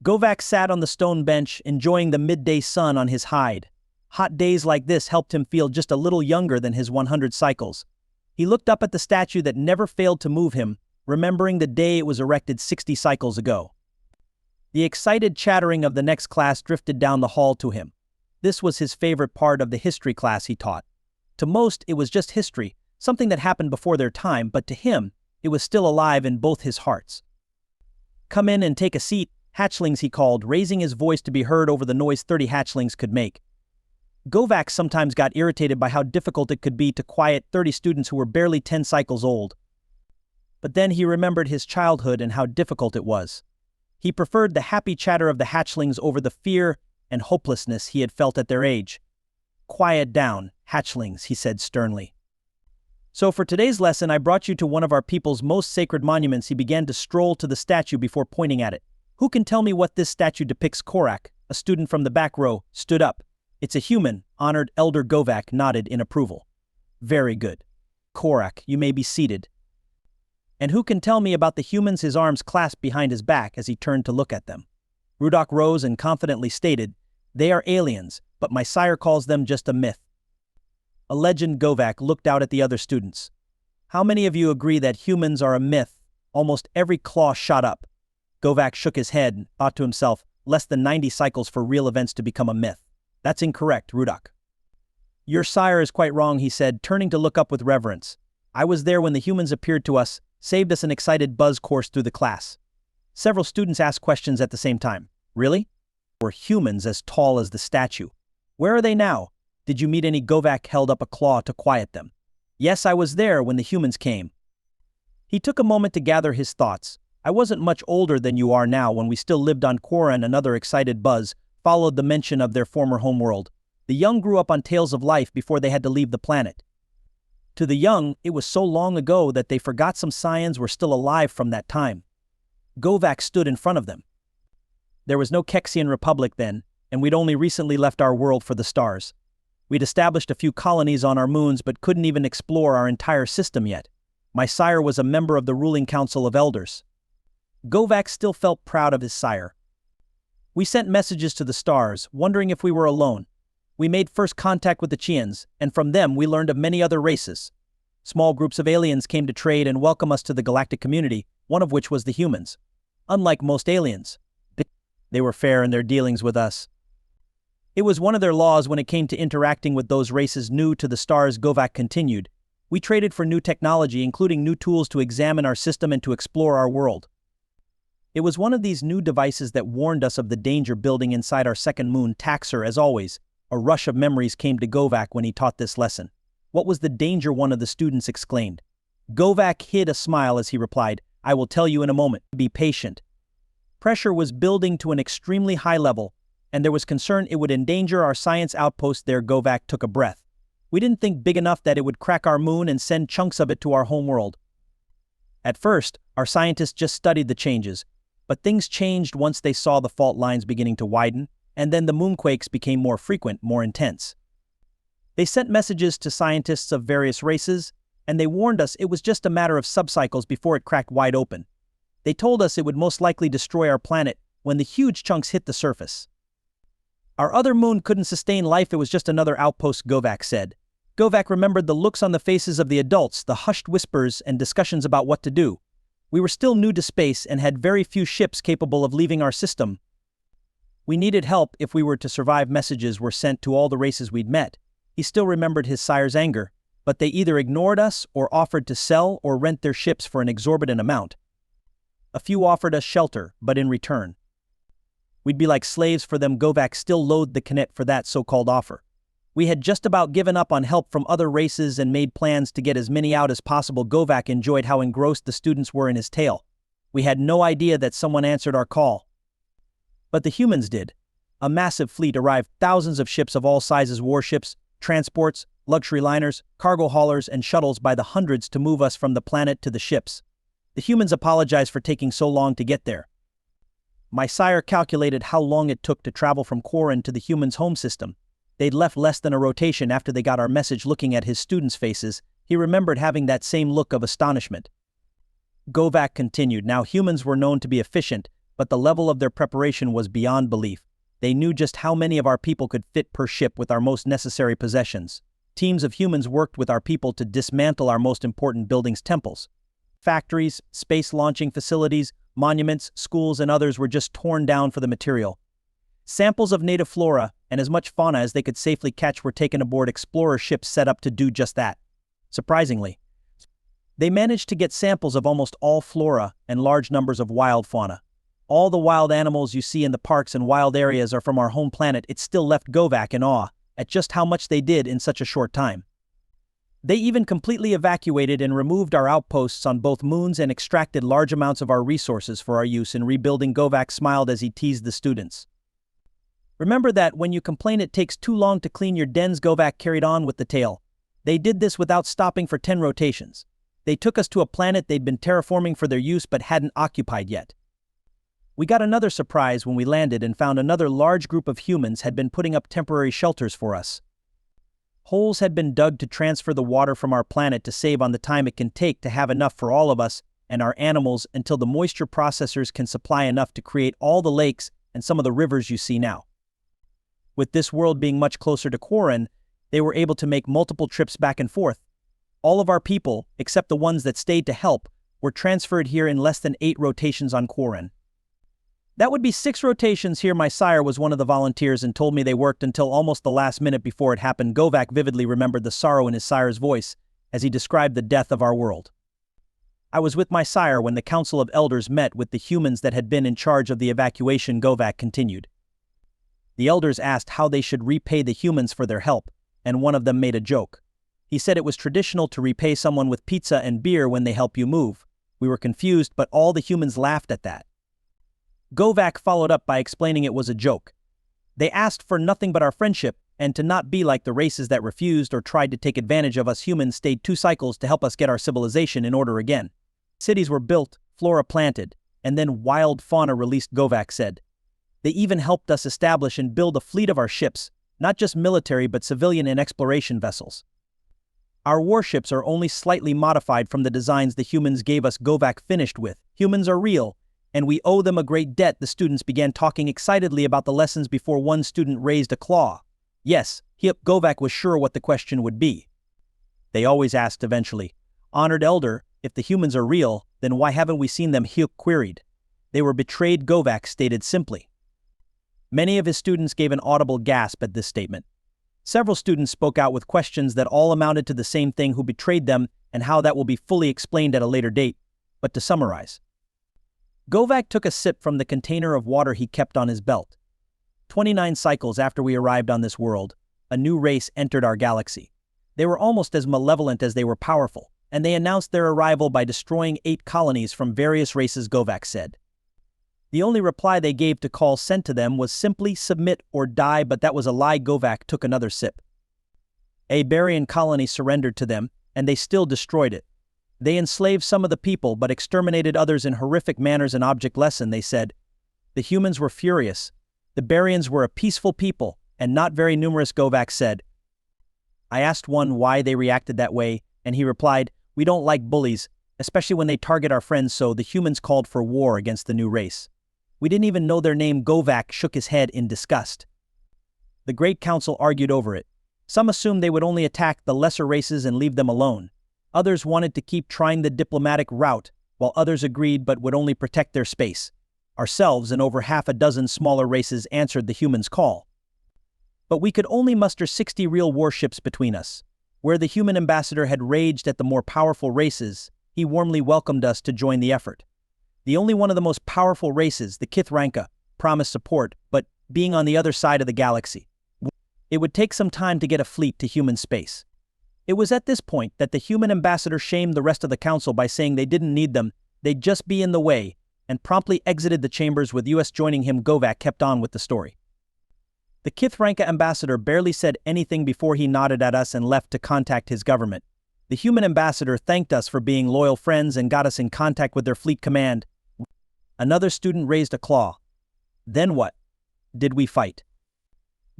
Govak sat on the stone bench, enjoying the midday sun on his hide. Hot days like this helped him feel just a little younger than his 100 cycles. He looked up at the statue that never failed to move him, remembering the day it was erected 60 cycles ago. The excited chattering of the next class drifted down the hall to him. This was his favorite part of the history class he taught. To most, it was just history, something that happened before their time, but to him, it was still alive in both his hearts. "Come in and take a seat, hatchlings," he called, raising his voice to be heard over the noise 30 hatchlings could make. Govak sometimes got irritated by how difficult it could be to quiet 30 students who were barely 10 cycles old. But then he remembered his childhood and how difficult it was. He preferred the happy chatter of the hatchlings over the fear and hopelessness he had felt at their age. "Quiet down, hatchlings," he said sternly. "So for today's lesson, I brought you to one of our people's most sacred monuments." He began to stroll to the statue before pointing at it. "Who can tell me what this statue depicts?" Korak, a student from the back row, stood up. "It's a human," honored Elder Govak nodded in approval. "Very good. Korak, you may be seated." "And who can tell me about the humans?" His arms clasped behind his back as he turned to look at them. Rudak rose and confidently stated, "They are aliens, but my sire calls them just a myth." A legend. Govak looked out at the other students. "How many of you agree that humans are a myth?" Almost every claw shot up. Govak shook his head and thought to himself, less than 90 cycles for real events to become a myth. "That's incorrect, Rudak." "Your sire is quite wrong," he said, turning to look up with reverence. "I was there when the humans appeared to us," saved us an excited buzz coursed through the class. Several students asked questions at the same time. "Really? Were humans as tall as the statue? Where are they now? Did you meet any?" Govak held up a claw to quiet them. "Yes, I was there when the humans came." He took a moment to gather his thoughts. "I wasn't much older than you are now when we still lived on Corin." Another excited buzz followed the mention of their former homeworld. The young grew up on tales of life before they had to leave the planet. To the young, it was so long ago that they forgot some scions were still alive from that time. Govak stood in front of them. "There was no Kexian Republic then, and we'd only recently left our world for the stars. We'd established a few colonies on our moons but couldn't even explore our entire system yet. My sire was a member of the ruling council of elders." Govak still felt proud of his sire. "We sent messages to the stars, wondering if we were alone. We made first contact with the Chians, and from them we learned of many other races. Small groups of aliens came to trade and welcome us to the galactic community, one of which was the humans. Unlike most aliens, they were fair in their dealings with us. It was one of their laws when it came to interacting with those races new to the stars." Govak continued. "We traded for new technology, including new tools to examine our system and to explore our world. It was one of these new devices that warned us of the danger building inside our second moon, Taxer." As always, a rush of memories came to Govak when he taught this lesson. "What was the danger?" one of the students exclaimed. Govak hid a smile as he replied, "I will tell you in a moment. Be patient." Pressure was building to an extremely high level, and there was concern it would endanger our science outpost there. Govak took a breath. "We didn't think big enough that it would crack our moon and send chunks of it to our homeworld. At first, our scientists just studied the changes, but things changed once they saw the fault lines beginning to widen, and then the moonquakes became more frequent, more intense. They sent messages to scientists of various races, and they warned us it was just a matter of subcycles before it cracked wide open. They told us it would most likely destroy our planet when the huge chunks hit the surface. Our other moon couldn't sustain life, it was just another outpost," Govak said. Govak remembered the looks on the faces of the adults, the hushed whispers and discussions about what to do. "We were still new to space and had very few ships capable of leaving our system. We needed help if we were to survive." Messages were sent to all the races we'd met. He still remembered his sire's anger, but they either ignored us or offered to sell or rent their ships for an exorbitant amount. A few offered us shelter, but in return, we'd be like slaves for them. Govak still loathed the Knet for that so-called offer. "We had just about given up on help from other races and made plans to get as many out as possible." Govak enjoyed how engrossed the students were in his tale. "We had no idea that someone answered our call. But the humans did. A massive fleet arrived, thousands of ships of all sizes, warships, transports, luxury liners, cargo haulers, and shuttles by the hundreds to move us from the planet to the ships. The humans apologized for taking so long to get there. My sire calculated how long it took to travel from Corin to the humans' home system. They'd left less than a rotation after they got our message." Looking at his students' faces, he remembered having that same look of astonishment. Govak continued. "Now humans were known to be efficient, but the level of their preparation was beyond belief. They knew just how many of our people could fit per ship with our most necessary possessions. Teams of humans worked with our people to dismantle our most important buildings' temples. Factories, space launching facilities, monuments, schools, and others were just torn down for the material. Samples of native flora and as much fauna as they could safely catch were taken aboard explorer ships set up to do just that. Surprisingly, they managed to get samples of almost all flora and large numbers of wild fauna. All the wild animals you see in the parks and wild areas are from our home planet. It still left Govac in awe at just how much they did in such a short time. They even completely evacuated and removed our outposts on both moons and extracted large amounts of our resources for our use in rebuilding. Govac smiled as he teased the students. Remember that when you complain it takes too long to clean your dens, Govac carried on with the tale. They did this without stopping for 10 rotations. They took us to a planet they'd been terraforming for their use but hadn't occupied yet. We got another surprise when we landed and found another large group of humans had been putting up temporary shelters for us. Holes had been dug to transfer the water from our planet to save on the time it can take to have enough for all of us and our animals until the moisture processors can supply enough to create all the lakes and some of the rivers you see now. With this world being much closer to Corin, they were able to make multiple trips back and forth. All of our people, except the ones that stayed to help, were transferred here in less than 8 rotations on Corin. That would be 6 rotations here. My sire was one of the volunteers and told me they worked until almost the last minute before it happened. Govac vividly remembered the sorrow in his sire's voice as he described the death of our world. I was with my sire when the Council of Elders met with the humans that had been in charge of the evacuation. Govac continued. The elders asked how they should repay the humans for their help, and one of them made a joke. He said it was traditional to repay someone with pizza and beer when they help you move. We were confused, but all the humans laughed at that. Govac followed up by explaining it was a joke. They asked for nothing but our friendship, and to not be like the races that refused or tried to take advantage of us. Humans stayed 2 cycles to help us get our civilization in order again. Cities were built, flora planted, and then wild fauna released, Govac said. They even helped us establish and build a fleet of our ships, not just military but civilian and exploration vessels. Our warships are only slightly modified from the designs the humans gave us. Govac finished with, humans are real, and we owe them a great debt. The students began talking excitedly about the lessons before one student raised a claw. Yes, Govac was sure what the question would be. They always asked eventually, Honored Elder, if the humans are real, then why haven't we seen them? He queried. They were betrayed, Govac stated simply. Many of his students gave an audible gasp at this statement. Several students spoke out with questions that all amounted to the same thing: who betrayed them and how that will be fully explained at a later date. But to summarize, Govac took a sip from the container of water he kept on his belt. 29 cycles after we arrived on this world, a new race entered our galaxy. They were almost as malevolent as they were powerful, and they announced their arrival by destroying 8 colonies from various races, Govac said. The only reply they gave to calls sent to them was simply submit or die, but that was a lie. Govac took another sip. A Barian colony surrendered to them, and they still destroyed it. They enslaved some of the people but exterminated others in horrific manners. An object lesson, they said. The humans were furious. The Barians were a peaceful people, and not very numerous, Govac said. I asked one why they reacted that way, and he replied, we don't like bullies, especially when they target our friends, so the humans called for war against the new race. We didn't even know their name. Govac shook his head in disgust. The Great Council argued over it. Some assumed they would only attack the lesser races and leave them alone. Others wanted to keep trying the diplomatic route, while others agreed but would only protect their space. Ourselves and over half a dozen smaller races answered the humans' call. But we could only muster 60 real warships between us. Where the human ambassador had raged at the more powerful races, he warmly welcomed us to join the effort. The only one of the most powerful races, the Kithranka, promised support, but being on the other side of the galaxy, it would take some time to get a fleet to human space. It was at this point that the human ambassador shamed the rest of the council by saying they didn't need them, they'd just be in the way, and promptly exited the chambers with US joining him. Govac kept on with the story. The Kithranka ambassador barely said anything before he nodded at us and left to contact his government. The human ambassador thanked us for being loyal friends and got us in contact with their fleet command. Another student raised a claw. Then what? Did we fight?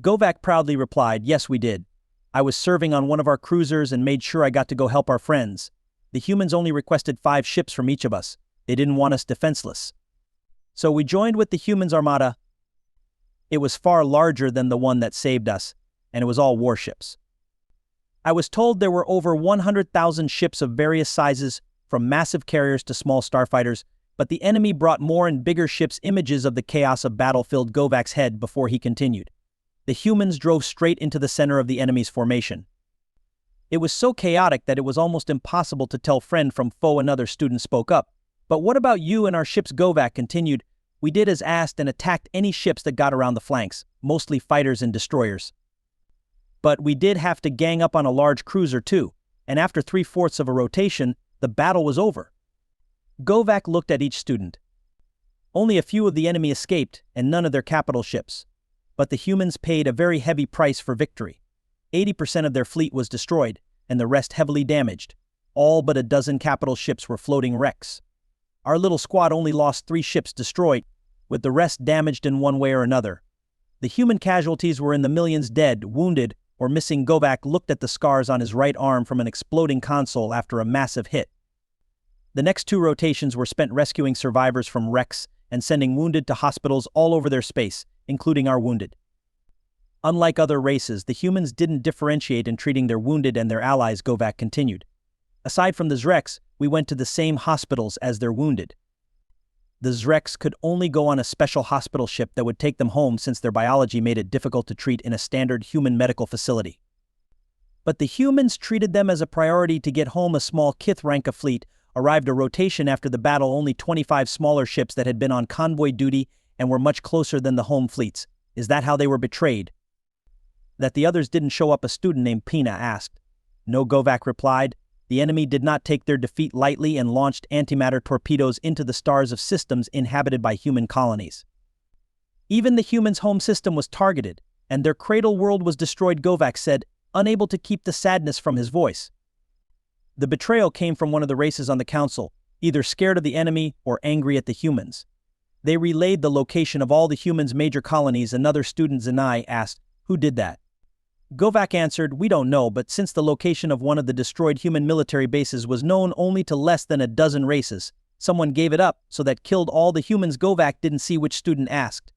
Govac proudly replied, yes, we did. I was serving on one of our cruisers and made sure I got to go help our friends. The humans only requested 5 ships from each of us. They didn't want us defenseless. So we joined with the humans' armada. It was far larger than the one that saved us, and it was all warships. I was told there were over 100,000 ships of various sizes, from massive carriers to small starfighters, but the enemy brought more and bigger ships. Images of the chaos of battle filled Govak's head before he continued. The humans drove straight into the center of the enemy's formation. It was so chaotic that it was almost impossible to tell friend from foe. Another student spoke up. But what about you and our ships? Govak continued. We did as asked and attacked any ships that got around the flanks, mostly fighters and destroyers. But we did have to gang up on a large cruiser too, and after 3/4 of a rotation, the battle was over. Govak looked at each student. Only a few of the enemy escaped, and none of their capital ships. But the humans paid a very heavy price for victory. 80% of their fleet was destroyed, and the rest heavily damaged. All but a dozen capital ships were floating wrecks. Our little squad only lost 3 ships destroyed, with the rest damaged in one way or another. The human casualties were in the millions, dead, wounded, or missing. Govak looked at the scars on his right arm from an exploding console after a massive hit. The next 2 rotations were spent rescuing survivors from wrecks and sending wounded to hospitals all over their space, including our wounded. Unlike other races, the humans didn't differentiate in treating their wounded and their allies. Govak continued. Aside from the Zreks, we went to the same hospitals as their wounded. The Zreks could only go on a special hospital ship that would take them home since their biology made it difficult to treat in a standard human medical facility. But the humans treated them as a priority to get home. A small Kith-Ranka fleet arrived a rotation after the battle. Only 25 smaller ships that had been on convoy duty and were much closer than the home fleets. Is that how they were betrayed? That the others didn't show up? A student named Pina asked. No, Govak replied. The enemy did not take their defeat lightly and launched antimatter torpedoes into the stars of systems inhabited by human colonies. Even the humans' home system was targeted, and their cradle world was destroyed. Govak said, unable to keep the sadness from his voice. The betrayal came from one of the races on the council, either scared of the enemy or angry at the humans. They relayed the location of all the humans' major colonies. Another student, Zanai, asked, who did that? Govak answered, we don't know, but since the location of one of the destroyed human military bases was known only to less than a dozen races, someone gave it up, so that killed all the humans. Govak didn't see which student asked.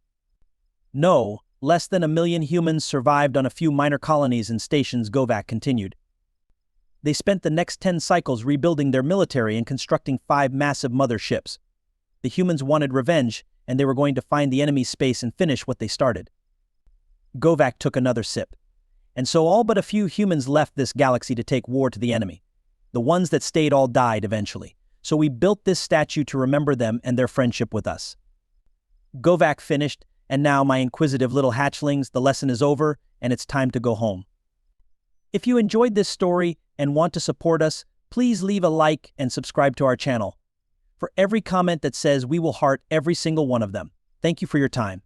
No, less than 1 million humans survived on a few minor colonies and stations. Govak continued. They spent the next 10 cycles rebuilding their military and constructing 5 massive mother ships. The humans wanted revenge, and they were going to find the enemy's space and finish what they started. Govak took another sip. And so all but a few humans left this galaxy to take war to the enemy. The ones that stayed all died eventually. So we built this statue to remember them and their friendship with us. Govak finished, and now my inquisitive little hatchlings, the lesson is over, and it's time to go home. If you enjoyed this story and want to support us, please leave a like and subscribe to our channel. For every comment that says, we will heart every single one of them. Thank you for your time.